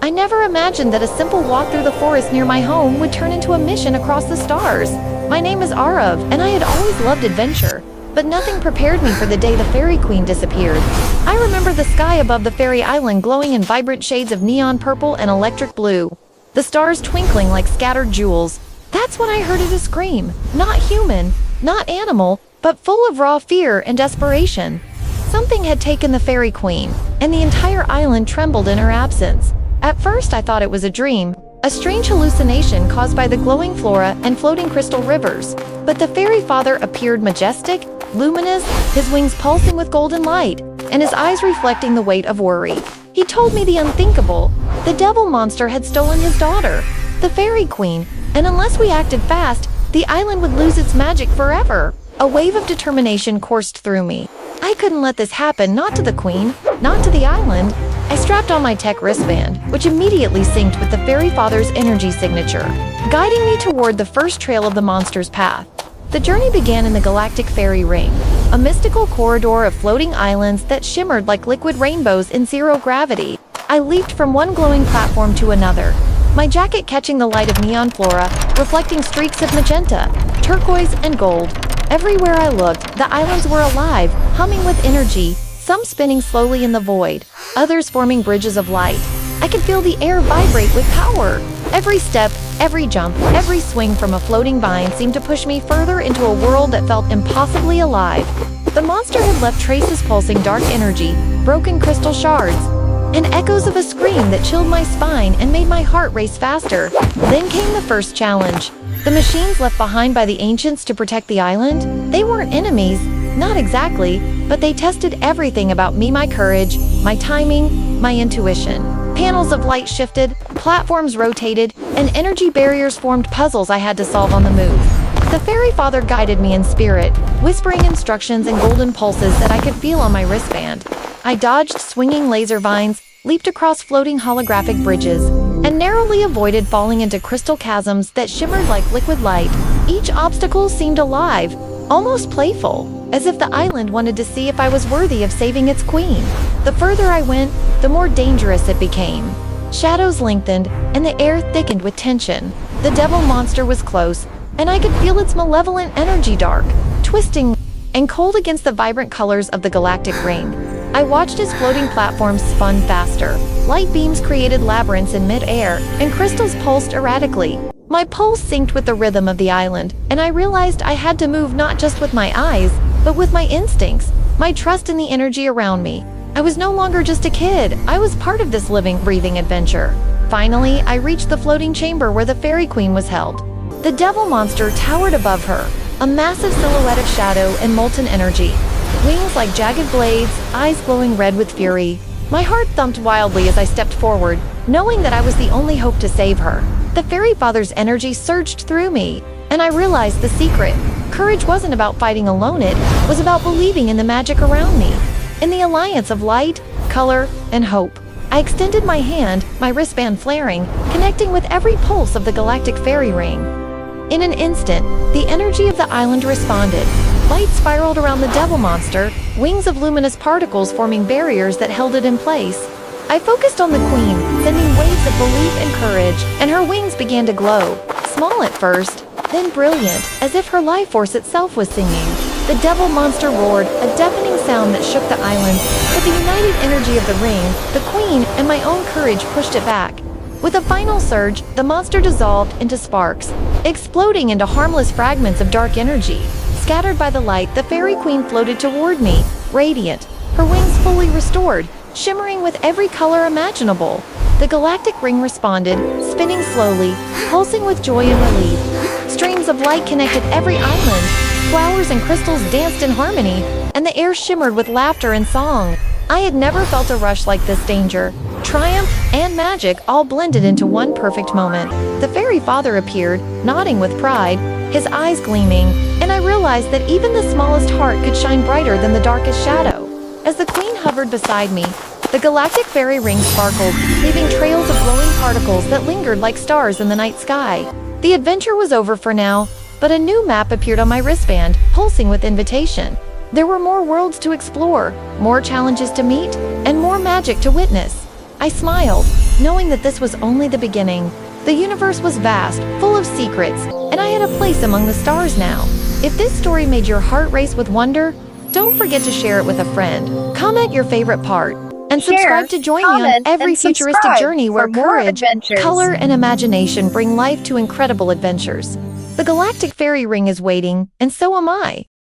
I never imagined that a simple walk through the forest near my home would turn into a mission across the stars. My name is Arav, and I had always loved adventure, but nothing prepared me for the day the Fairy Queen disappeared. I remember the sky above the fairy island glowing in vibrant shades of neon purple and electric blue, the stars twinkling like scattered jewels. That's when I heard it scream. Not human, not animal, but full of raw fear and desperation. Something had taken the Fairy Queen, and the entire island trembled in her absence. At first I thought it was a dream, a strange hallucination caused by the glowing flora and floating crystal rivers. But the fairy father appeared majestic, luminous, his wings pulsing with golden light, and his eyes reflecting the weight of worry. He told me the unthinkable. The devil monster had stolen his daughter, the Fairy Queen, and unless we acted fast, the island would lose its magic forever. A wave of determination coursed through me. I couldn't let this happen, not to the Queen, not to the island. I strapped on my tech wristband, which immediately synced with the Fairy Father's energy signature, guiding me toward the first trail of the monster's path. The journey began in the Galactic Fairy Ring, a mystical corridor of floating islands that shimmered like liquid rainbows in zero gravity. I leaped from one glowing platform to another, my jacket catching the light of neon flora, reflecting streaks of magenta, turquoise, and gold. Everywhere I looked, the islands were alive, humming with energy, some spinning slowly in the void, others forming bridges of light. I could feel the air vibrate with power. Every step, every jump, every swing from a floating vine seemed to push me further into a world that felt impossibly alive. The monster had left traces pulsing dark energy, broken crystal shards, and echoes of a scream that chilled my spine and made my heart race faster. Then came the first challenge. The machines left behind by the ancients to protect the island. They weren't enemies, not exactly, but they tested everything about me: my courage, my timing, my intuition. Panels of light shifted, platforms rotated, and energy barriers formed puzzles I had to solve on the move. The Fairy Father guided me in spirit, whispering instructions and golden pulses that I could feel on my wristband. I dodged swinging laser vines, leaped across floating holographic bridges, and narrowly avoided falling into crystal chasms that shimmered like liquid light. Each obstacle seemed alive, almost playful, as if the island wanted to see if I was worthy of saving its queen. The further I went, the more dangerous it became. Shadows lengthened, and the air thickened with tension. The devil monster was close, and I could feel its malevolent energy dark, twisting, and cold against the vibrant colors of the galactic ring. I watched as floating platforms spun faster. Light beams created labyrinths in mid-air, and crystals pulsed erratically. My pulse synced with the rhythm of the island, and I realized I had to move not just with my eyes, but with my instincts, my trust in the energy around me. I was no longer just a kid. I was part of this living, breathing adventure. Finally, I reached the floating chamber where the Fairy Queen was held. The devil monster towered above her, a massive silhouette of shadow and molten energy. Wings like jagged blades, eyes glowing red with fury. My heart thumped wildly as I stepped forward, knowing that I was the only hope to save her. The Fairy Father's energy surged through me, and I realized the secret. Courage wasn't about fighting alone, it was about believing in the magic around me, in the alliance of light, color, and hope. I extended my hand, my wristband flaring, connecting with every pulse of the galactic fairy ring. In an instant, the energy of the island responded. Light spiraled around the devil monster, wings of luminous particles forming barriers that held it in place. I focused on the queen, sending waves of belief and courage, and her wings began to glow, small at first, then brilliant, as if her life force itself was singing. The devil monster roared, a deafening sound that shook the island, but the united energy of the ring, the queen, and my own courage pushed it back. With a final surge, the monster dissolved into sparks, exploding into harmless fragments of dark energy. Scattered by the light, the Fairy Queen floated toward me, radiant, her wings fully restored, shimmering with every color imaginable. The galactic ring responded, spinning slowly, pulsing with joy and relief. Streams of light connected every island, flowers and crystals danced in harmony, and the air shimmered with laughter and song. I had never felt a rush like this: danger, triumph, and magic all blended into one perfect moment. The Fairy Father appeared, nodding with pride, his eyes gleaming, and I realized that even the smallest heart could shine brighter than the darkest shadow. As the Queen hovered beside me, the galactic fairy ring sparkled, leaving trails of glowing particles that lingered like stars in the night sky. The adventure was over for now, but a new map appeared on my wristband, pulsing with invitation. There were more worlds to explore, more challenges to meet, and more magic to witness. I smiled, knowing that this was only the beginning. The universe was vast, full of secrets, and I had a place among the stars now. If this story made your heart race with wonder, don't forget to share it with a friend. Comment your favorite part, and subscribe to join me on every futuristic journey where courage, color, and imagination bring life to incredible adventures. The galactic fairy ring is waiting, and so am I.